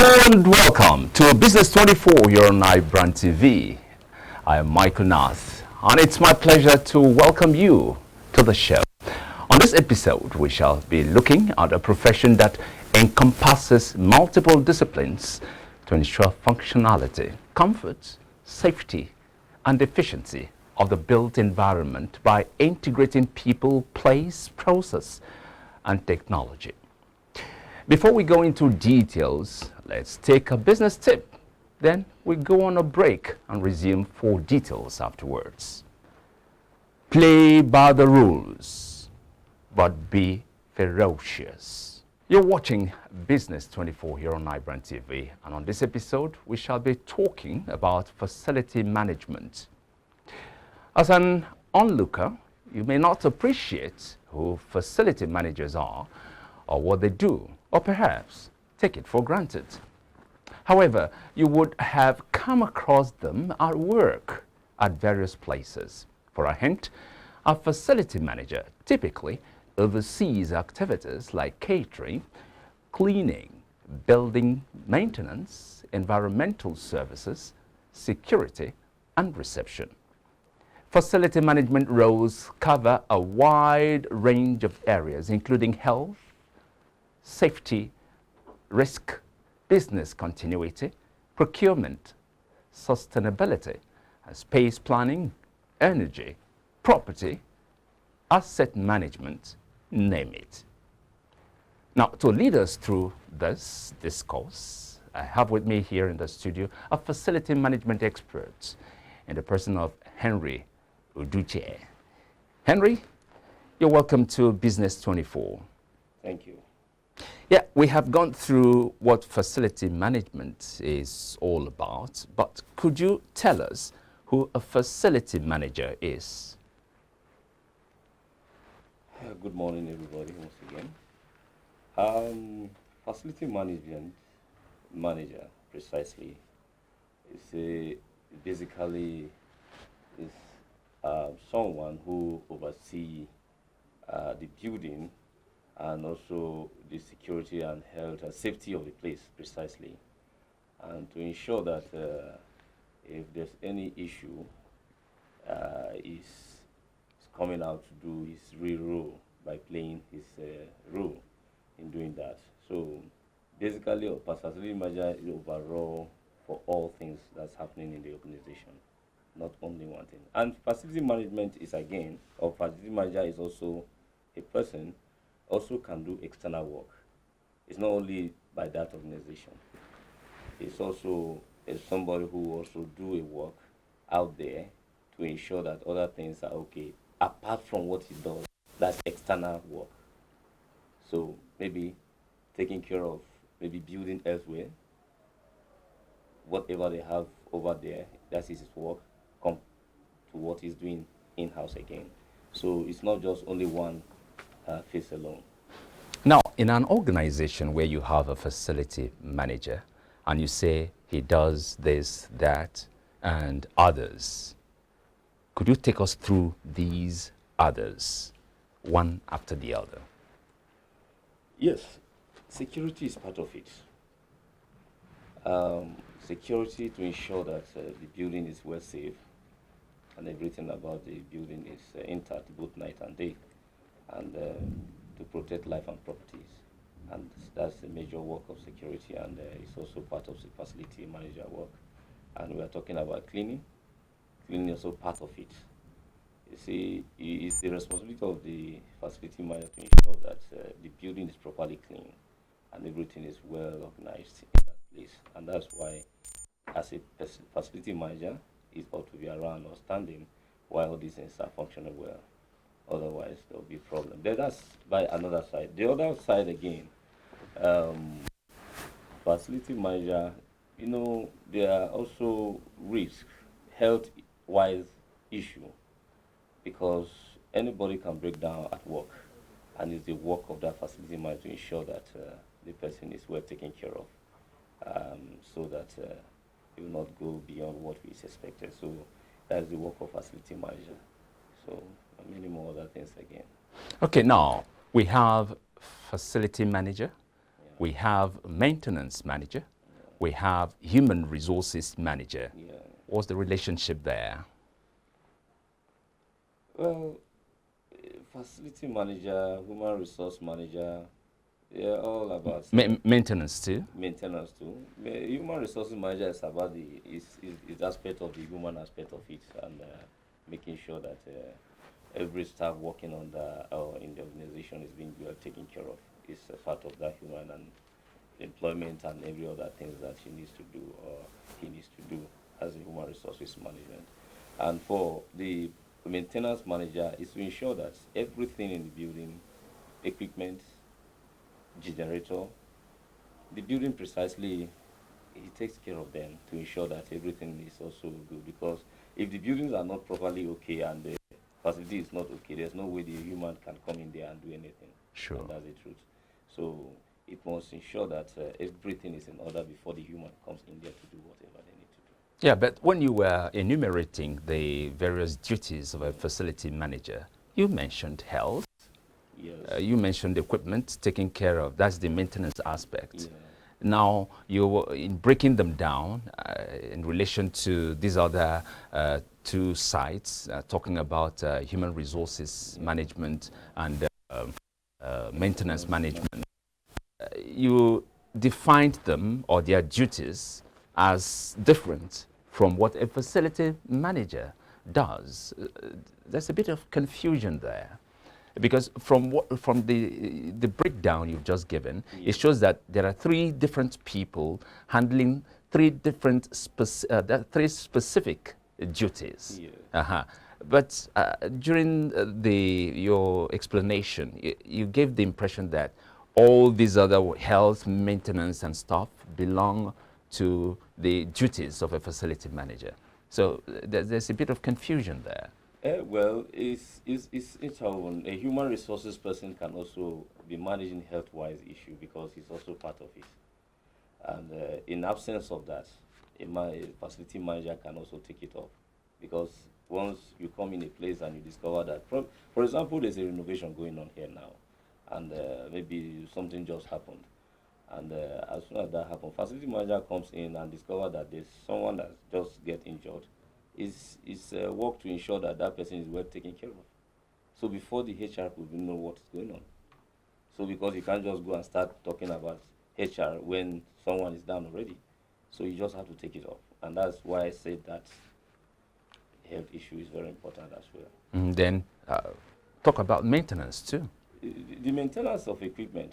And welcome to Business 24 here on iBrandTV. I am Michael Nath, and it's my pleasure to welcome you to the show. On this episode, we shall be looking at a profession that encompasses multiple disciplines to ensure functionality, comfort, safety, and efficiency of the built environment by integrating people, place, process, and technology. Before we go into details, let's take a business tip. Then we go on a break and resume for details afterwards. Play by the rules, but be ferocious. You're watching Business 24 here on iBrandTV, and on this episode, we shall be talking about facility management. As an onlooker, you may not appreciate who facility managers are or what they do, or perhaps take it for granted. However, you would have come across them at work at various places. For a hint, a facility manager typically oversees activities like catering, cleaning, building maintenance, environmental services, security, and reception. Facility management roles cover a wide range of areas, including health, safety, risk, business continuity, procurement, sustainability, space planning, energy, property, asset management, name it. Now, to lead us through this discourse, I have with me here in the studio a facility management expert in the person of Henry Uduje. Henry, you're welcome to Business 24. Thank you. Yeah, we have gone through what facility management is all about, but could you tell us who a facility manager is? Good morning, everybody, once again. Facility manager, precisely, is basically someone who oversees the building and also the security and health and safety of the place, precisely, and to ensure that if there's any issue, is coming out to do his real role by playing his role in doing that. So basically, a facility manager is overall for all things that's happening in the organization, not only one thing. And facility management is again, or facility manager is also a person also can do external work. It's not only by that organization. It's also somebody who also do a work out there to ensure that other things are okay, apart from what he does. That's external work. So maybe taking care of maybe building elsewhere, whatever they have over there, that is his work, come to what he's doing in-house again. So it's not just only one face alone. Now, in an organization where you have a facility manager and you say he does this, that, and others, could you take us through these others, one after the other? Yes, security is part of it. Security to ensure that the building is well safe and everything about the building is intact both night and day, and to protect life and properties. And that's the major work of security, and it's also part of the facility manager work. And we are talking about cleaning. Cleaning is also part of it. You see, it's the responsibility of the facility manager to ensure that the building is properly clean and everything is well organized in that place. And that's why, as a facility manager, it ought to be around or standing while these things are functioning well. Otherwise, there will be a problem. Then that's by another side. The other side again, facility manager, there are also risk, health-wise issue, because anybody can break down at work, and it's the work of that facility manager to ensure that the person is well taken care of, so that he will not go beyond what is expected. So that's the work of facility manager. So many more other things again. Okay, now we have facility manager, we have maintenance manager, we have human resources manager. Yeah. What's the relationship there? Well, facility manager, human resource manager, they're all about Maintenance too? maintenance too. Human resources manager is about is aspect of the human aspect of it, and making sure that every staff working on the or in the organization is being well taken care of. It's a part of that human and employment and every other things that she needs to do or he needs to do as a human resources management. And for the maintenance manager is to ensure that everything in the building, equipment, generator, the building precisely, he takes care of them to ensure that everything is also good. Because if the buildings are not properly okay and the facility is not okay, there's no way the human can come in there and do anything. Sure. And that's the truth. So it must ensure that everything is in order before the human comes in there to do whatever they need to do. Yeah, but when you were enumerating the various duties of a facility manager, you mentioned health. Yes. You mentioned equipment, taking care of, that's the maintenance aspect. Yeah. Now, you in breaking them down in relation to these other two sites, talking about human resources management and maintenance management, you defined them or their duties as different from what a facility manager does. There's a bit of confusion there. Because from the breakdown you've just given, it shows that there are three different people handling three specific duties. Yeah. But during your explanation, you gave the impression that all these other health, maintenance, and stuff belong to the duties of a facility manager. So there's a bit of confusion there. Well, it's our own. A human resources person can also be managing health-wise issue because it's also part of it. And in absence of that, a facility manager can also take it up. Because once you come in a place and you discover that, for example, there's a renovation going on here now, and maybe something just happened. And as soon as that happens, facility manager comes in and discover that there's someone that just get injured. It's work to ensure that that person is well taken care of. So before the HR could even know what is going on. So because you can't just go and start talking about HR when someone is down already. So you just have to take it off. And that's why I said that health issue is very important as well. And then talk about maintenance too. The maintenance of equipment.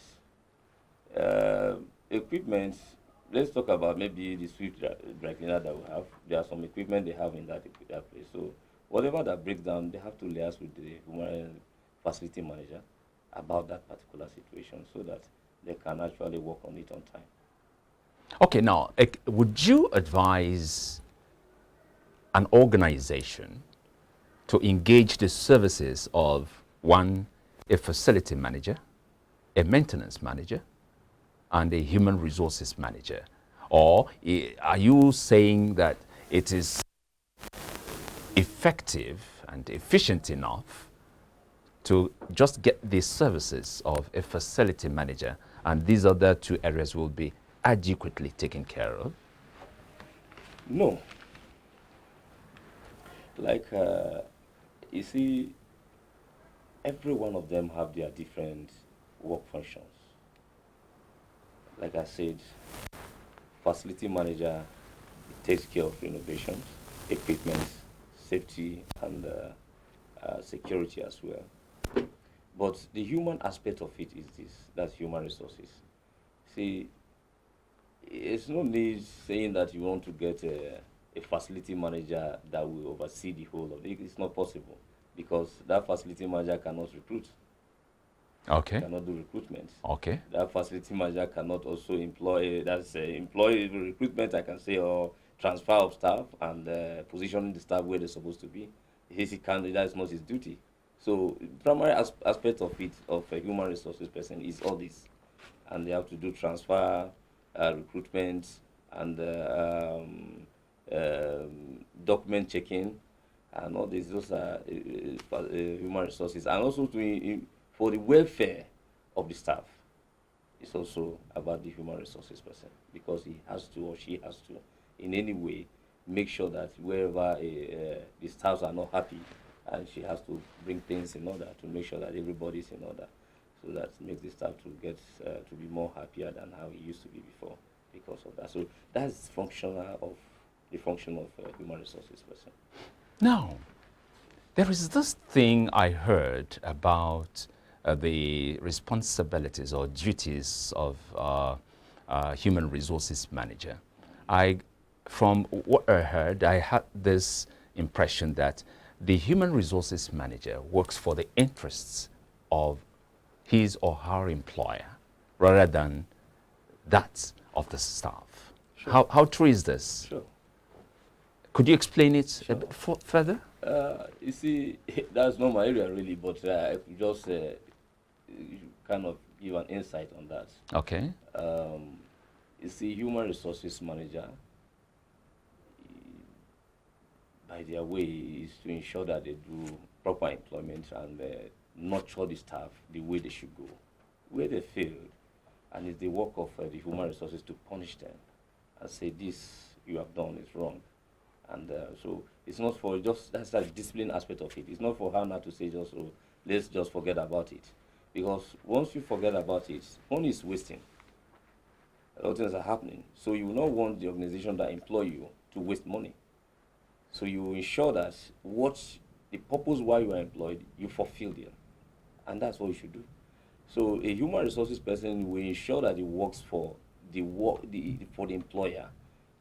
Let's talk about maybe the swift dry cleaner that we have. There are some equipment they have in that place. So whatever that breaks down, they have to liaise with the human facility manager about that particular situation so that they can actually work on it on time. Okay, now, would you advise an organization to engage the services of a facility manager, a maintenance manager, and a human resources manager? Or are you saying that it is effective and efficient enough to just get the services of a facility manager and these other two areas will be adequately taken care of? No. Like, you see, every one of them have their different work functions. Like I said, facility manager takes care of renovations, equipment, safety, and security as well. But the human aspect of it is this, that's human resources. See, it's no need saying that you want to get a facility manager that will oversee the whole of it. It's not possible because that facility manager cannot recruit. Okay. Cannot do recruitment. Okay. That facility manager cannot also employ, employ recruitment, I can say, or transfer of staff and positioning the staff where they're supposed to be. He can, that is not his duty. So primary aspect of it, of a human resources person, is all this. And they have to do transfer, recruitment, and document checking, and all these. Those are human resources, and also for the welfare of the staff. It's also about the human resources person, because he has to or she has to, in any way, make sure that wherever the staffs are not happy, and she has to bring things in order to make sure that everybody's in order, so that makes the staff to get to be more happier than how it used to be before because of that. So that's the function of human resources person. Now, there is this thing I heard about the responsibilities or duties of human resources manager. From what I heard, I had this impression that the human resources manager works for the interests of his or her employer rather than that of the staff. Sure. How true is this? Sure. Could you explain it Sure. a bit further? You see, that's not my area really, but I could just kind of give an insight on that. Okay. You see, human resources manager, by their way, is to ensure that they do proper employment and nurture the staff the way they should go. Where they fail, and it's the work of the human resources to punish them and say, this you have done is wrong. And so it's not for just, that's the discipline aspect of it. It's not for her not to say just, oh, let's just forget about it. Because once you forget about it, money is wasting. A lot of things are happening. So you will not want the organization that employ you to waste money. So you ensure that what the purpose why you are employed, you fulfill them. And that's what you should do. So a human resources person will ensure that it works for the employer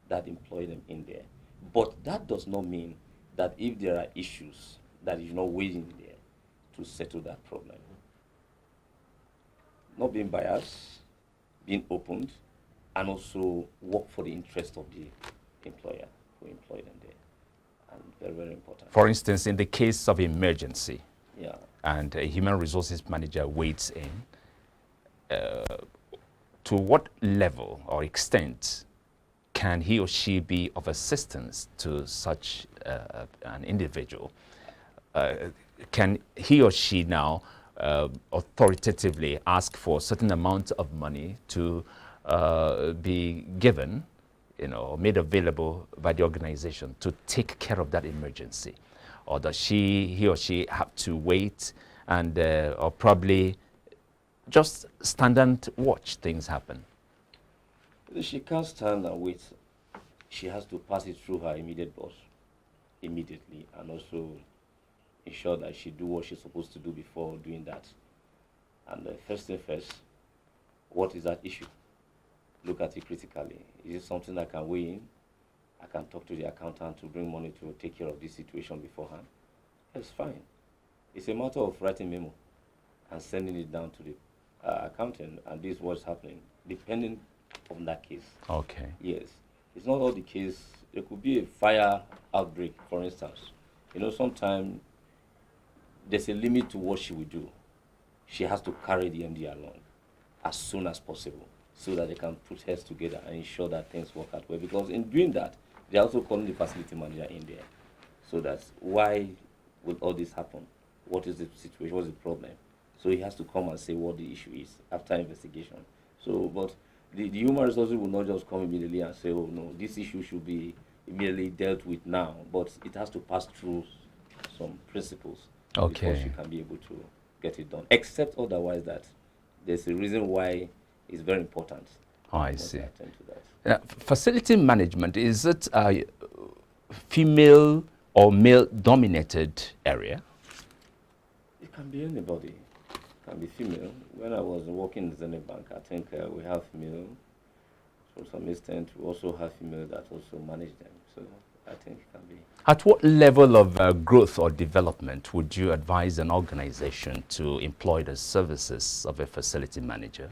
that employ them in there. But that does not mean that if there are issues that is not waiting there to settle that problem. Not being biased, being opened, and also work for the interest of the employer who employed them there. And very, very important. For instance, in the case of emergency, Yeah. and a human resources manager waits in, to what level or extent can he or she be of assistance to such an individual? Can he or she now authoritatively ask for a certain amount of money to be given, made available by the organization to take care of that emergency? Or does he or she have to wait and or probably just stand and watch things happen? She can't stand and wait. She has to pass it through her immediate boss immediately, and also ensure that she do what she's supposed to do before doing that. And first thing first, what is that issue? Look at it critically. Is it something that can weigh in? I can talk to the accountant to bring money to take care of this situation beforehand. That's fine. It's a matter of writing memo and sending it down to the accountant, and this is what's happening, depending on that case. Okay. Yes. It's not all the case. There could be a fire outbreak, for instance. Sometimes there's a limit to what she will do. She has to carry the MD along as soon as possible so that they can put heads together and ensure that things work out well. Because in doing that, they're also calling the facility manager in there. So that's why will all this happen? What is the situation? What's the problem? So he has to come and say what the issue is after investigation. So, but the human resources will not just come immediately and say, oh no, this issue should be immediately dealt with now, but it has to pass through some principles before she can be able to get it done. Except otherwise that there's a reason why it's very important. Oh, I see. Attend to that. Facility management, is it a female or male dominated area? It can be anybody. It can be female. When I was working in Zenith Bank, I think we have female. To some extent, we also have female that also manage them. So I think it can be. At what level of growth or development would you advise an organization to employ the services of a facility manager?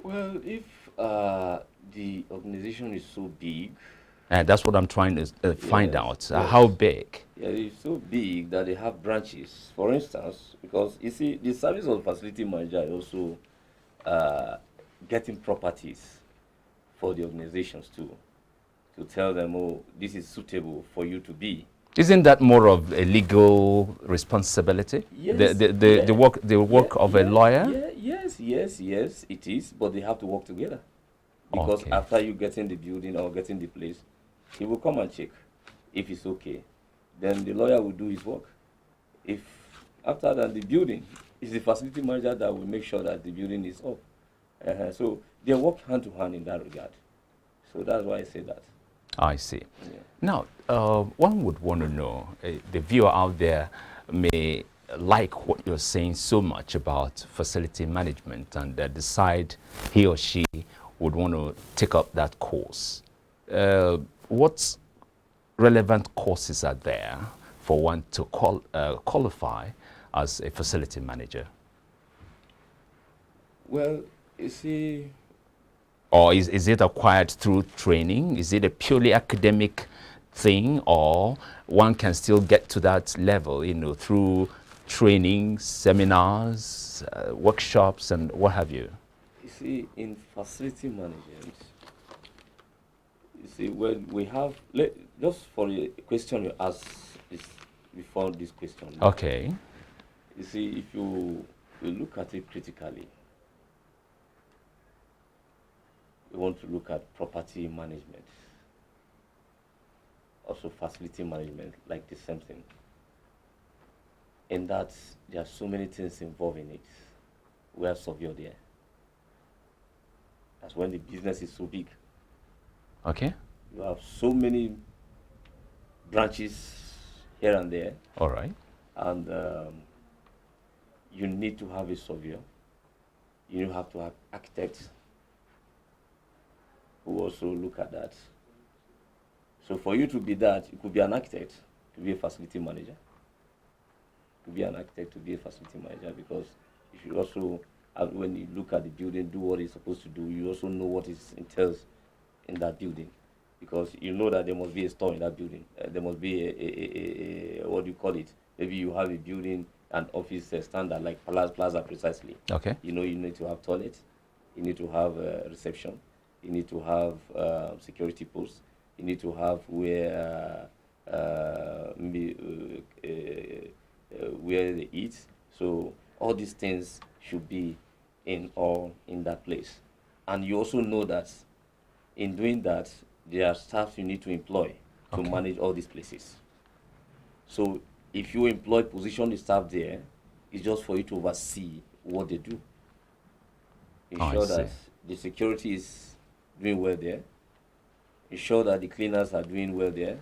Well, if the organization is so big, and that's what I'm trying to find out. Yes. How big? Yeah, it's so big that they have branches. For instance, because you see, the service of facility manager is also getting properties for the organizations too, to tell them, oh, this is suitable for you to be. Isn't that more of a legal responsibility? Yes. The work of a lawyer? Yes. yes, it is, but they have to work together. Because Okay. after you get in the building or get in the place, he will come and check if it's okay. Then the lawyer will do his work. If after that the building, it's the facility manager that will make sure that the building is up. So they work hand to hand in that regard. So that's why I say that. I see. Yeah. Now, one would want to know, the viewer out there may like what you're saying so much about facility management and decide he or she would want to take up that course. What relevant courses are there for one to qualify as a facility manager? Well, you see, Or is it acquired through training? Is it a purely academic thing, or one can still get to that level, you know, through training, seminars, workshops, and what have you? you see, in facility management, you see, when we have, just for a question you asked before this question. Okay. You see, if you look at it critically, we want to look at property management, also facility management, like the same thing. In that, there are so many things involved in it. We are surveyor there. That's when the business is so big. Okay. You have so many branches here and there, All right. and you need to have a surveyor. You have to have architects who also look at that. So for you to be that, you could be an architect to be a facility manager. To be an architect to be a facility manager, because you should also, when you look at the building, do what it's supposed to do. You also know what it entails in that building, because you know that there must be a store in that building. There must be a what do you call it? Maybe you have a building and office standard like Plaza precisely. Okay. You know, you need to have toilet, you need to have reception, you need to have security posts, you need to have where they eat. So all these things should be in that place. And you also know that in doing that, there are staff you need to employ to manage all these places. So if you employ, position the staff there, it's just for you to oversee what they do. Ensure that the security is doing well there. Ensure that the cleaners are doing well there.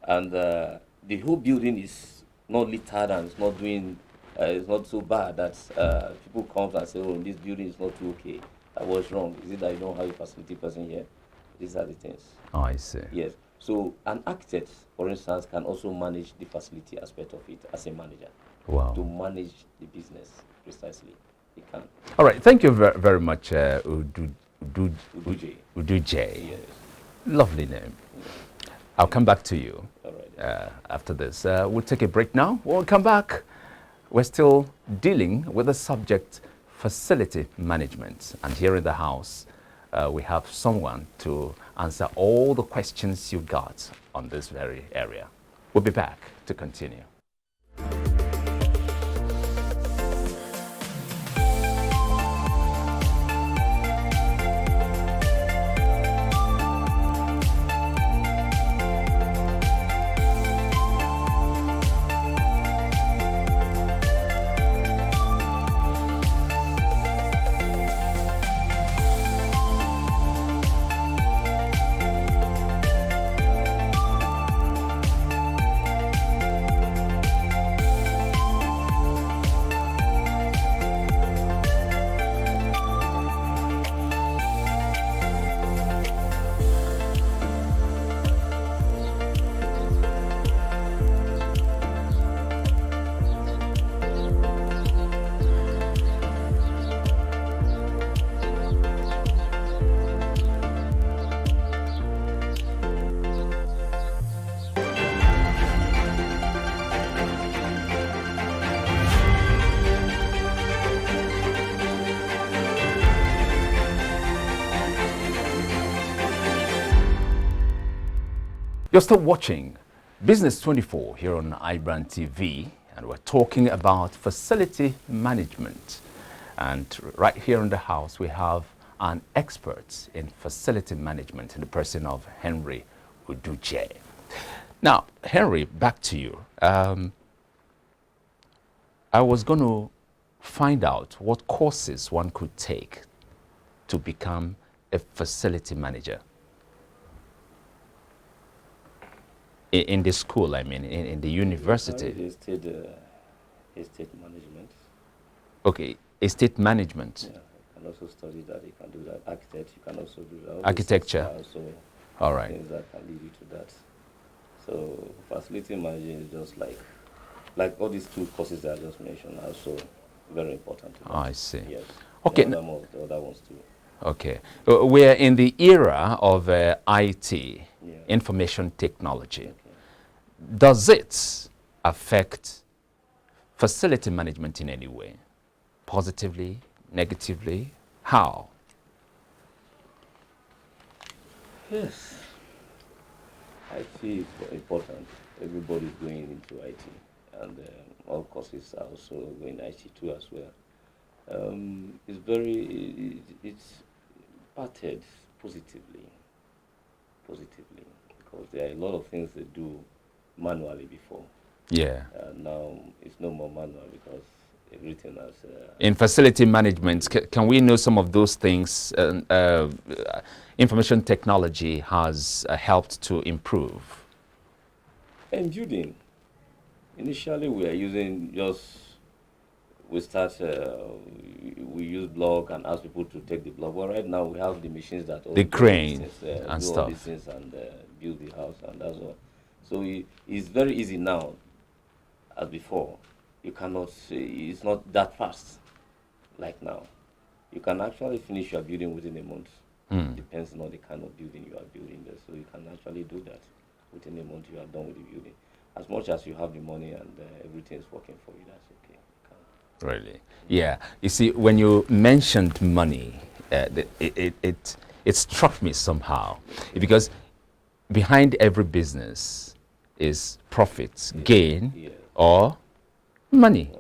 And the whole building is not littered and it's not doing, it's not so bad that people come and say, oh, this building is not too okay. What's wrong? Is it that you don't have a facility person here? These are the things. Oh, I see. Yes. So an architect, for instance, can also manage the facility aspect of it as a manager. Wow. To manage the business precisely. He can. All right. Thank you very much, Uduje. Yes. Lovely name. I'll come back to you All right. after this. We'll take a break now. We'll come back. We're still dealing with the subject facility management. And here in the house, we have someone to answer all the questions you got on this very area. We'll be back to continue. You're still watching Business 24 here on iBrandTV, and we're talking about facility management. And right here in the house, we have an expert in facility management in the person of Henry Uduje. Now, Henry, back to you. I was going to find out what courses one could take to become a facility manager. In the school, I mean, in the university. Estate management. Okay, estate management. Yeah, you can also study that. You can do that. Architect, you can also do that. Architecture. Also, all right. Things that can lead you to that. So, facility management is just like all these two courses that I just mentioned are also very important. I see. Yes. Okay. The other ones too. Okay. We're in the era of IT, Yeah. information technology. Okay. Does it affect facility management in any way? Positively, negatively? How? Yes. IT is important. Everybody is going into IT, and all courses are also going IT too as well. It's impacted positively, because there are a lot of things they do manually before. Yeah. Now it's no more manual because everything has. In facility management, can we know some of those things information technology has helped to improve? And building. Initially, we are using we use block and ask people to take the block. But right now, we have the machines that the crane and do stuff. all these things and build the house, and that's all. So it's very easy now, as before. You cannot. It's not that fast, like now. You can actually finish your building within a month. Depends on the kind of building you are building there. So you can actually do that within a month. You are done with the building. As much as you have the money and everything is working for you, that's okay. Really? Yeah. You see, when you mentioned money, it struck me somehow, because behind every business is profits, gain, or money.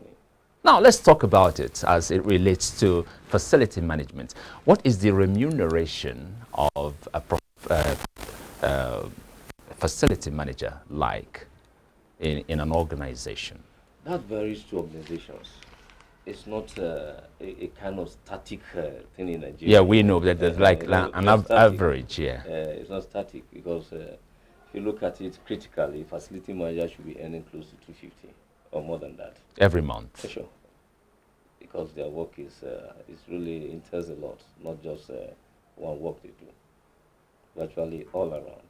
Now, let's talk about it as it relates to facility management. What is the remuneration of a facility manager like in an organization? That varies to organizations. It's not a kind of static thing in Nigeria. Yeah, we know that there's like an average, yeah. It's not static because if you look at it critically, facility manager should be earning close to 250 or more than that. Every month? For sure. Because their work is really entails a lot, not just one work they do, virtually all around.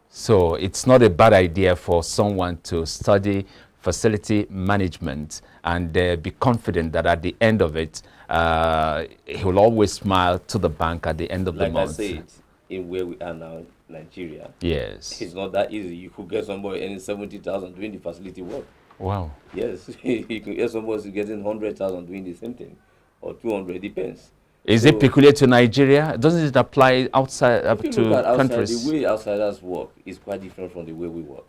So it's not a bad idea for someone to study facility management and be confident that at the end of it, he will always smile to the bank at the end of the month. Like I said, in where we are now, Nigeria, yes, it's not that easy. You could get somebody earning 70,000 doing the facility work. Wow. Yes, you can get somebody getting 100,000 doing the same thing, or 200, depends. Is it peculiar to Nigeria? Doesn't it apply outside up to look at countries? The way outsiders work is quite different from the way we work.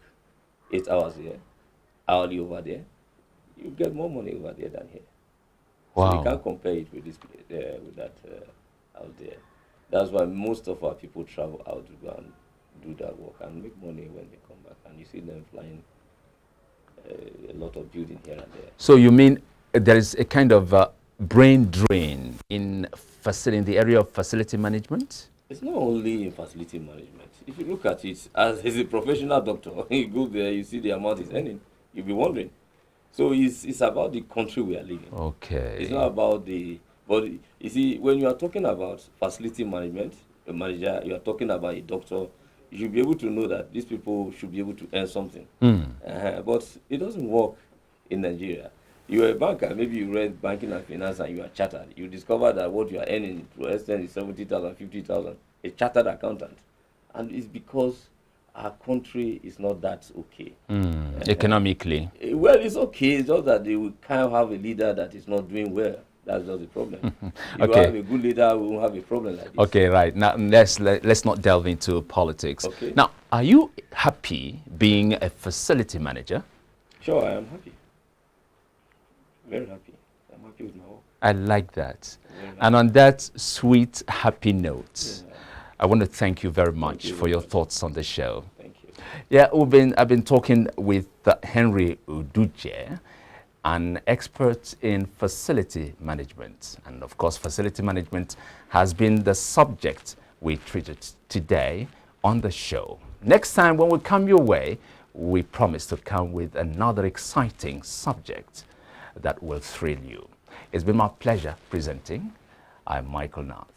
8 hours here, hourly over there. You get more money over there than here. Wow. So we can't compare it with this with that out there. That's why most of our people travel out to go and do that work and make money when they come back. And you see them flying a lot of building here and there. So you mean there is a kind of brain drain in the area of facility management? It's not only in facility management. If you look at it as a professional doctor, you go there, you see the amount he's earning, you'll be wondering. So it's about the country we are living. Okay. It's not about but you see, when you are talking about facility management, a manager, you are talking about a doctor, you should be able to know that these people should be able to earn something. But it doesn't work in Nigeria. You're a banker, maybe you read banking and finance and you are chartered. You discover that what you are earning to extent is 70,000, 50,000, a chartered accountant. And it's because our country is not that okay. Economically? Well, it's okay. It's just that they will kind of have a leader that is not doing well. That's just the problem. If Okay. you have a good leader, we won't have a problem like this. Okay, right. Now, let's not delve into politics. Okay. Now, are you happy being a facility manager? Sure, I am happy. Very happy. I'm happy I like that. Very nice. And on that sweet, happy note, Yeah. I want to thank you very much you for very your much. thoughts on the show. Thank you. Yeah, I've been talking with Henry Uduje, an expert in facility management. And of course, facility management has been the subject we treated today on the show. Next time when we come your way, we promise to come with another exciting subject that will thrill you. It's been my pleasure presenting. I'm Michael Nath.